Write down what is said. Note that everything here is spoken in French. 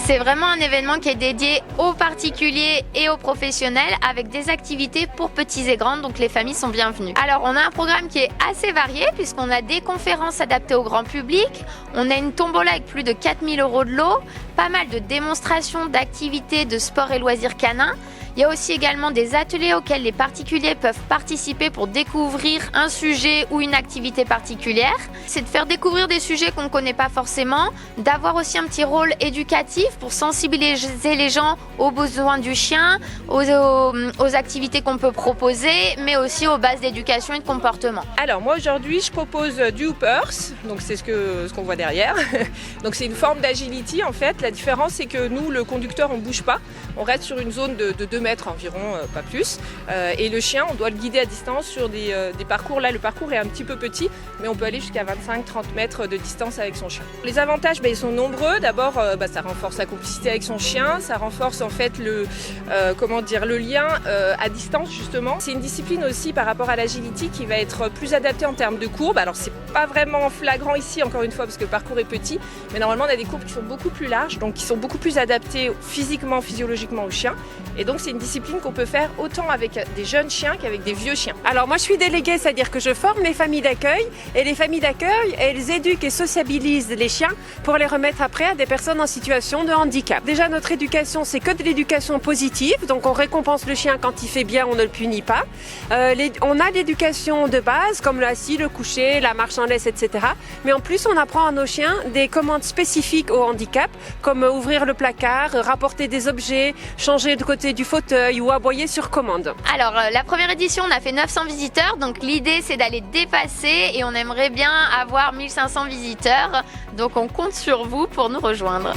C'est vraiment un événement qui est dédié aux particuliers et aux professionnels avec des activités pour petits et grands, donc les familles sont bienvenues. Alors on a un programme qui est assez varié puisqu'on a des conférences adaptées au grand public, on a une tombola avec plus de 4000 € de lot, pas mal de démonstrations d'activités de sport et loisirs canins. Il y a aussi également des ateliers auxquels les particuliers peuvent participer pour découvrir un sujet ou une activité particulière. C'est de faire découvrir des sujets qu'on ne connaît pas forcément, d'avoir aussi un petit rôle éducatif pour sensibiliser les gens aux besoins du chien, aux activités qu'on peut proposer, mais aussi aux bases d'éducation et de comportement. Alors moi aujourd'hui je propose du hoopers, donc c'est ce qu'on voit derrière. Donc c'est une forme d'agility en fait. La différence c'est que nous le conducteur on ne bouge pas, on reste sur une zone de 2 mètres environ, pas plus. Et le chien, on doit le guider à distance sur des parcours. Là, le parcours est un petit peu petit, mais on peut aller jusqu'à 25-30 mètres de distance avec son chien. Les avantages, ils sont nombreux. D'abord, ça renforce la complicité avec son chien, ça renforce en fait le lien à distance justement. C'est une discipline aussi par rapport à l'agility qui va être plus adaptée en termes de courbes. Alors, c'est pas vraiment flagrant ici, encore une fois, parce que le parcours est petit, mais normalement, on a des courbes qui sont beaucoup plus larges, donc qui sont beaucoup plus adaptées physiquement, physiologiquement au chien. Et donc, c'est une discipline qu'on peut faire autant avec des jeunes chiens qu'avec des vieux chiens. Alors moi je suis déléguée, c'est-à-dire que je forme les familles d'accueil et les familles d'accueil, elles éduquent et sociabilisent les chiens pour les remettre après à des personnes en situation de handicap. Déjà notre éducation c'est que de l'éducation positive, donc on récompense le chien quand il fait bien, on ne le punit pas. On a l'éducation de base comme l'assis, le coucher, la marche en laisse, etc. Mais en plus on apprend à nos chiens des commandes spécifiques au handicap comme ouvrir le placard, rapporter des objets, changer de côté du fauteuil ou aboyer sur commande. Alors la première édition on a fait 900 visiteurs, donc l'idée c'est d'aller dépasser et on aimerait bien avoir 1500 visiteurs, donc on compte sur vous pour nous rejoindre.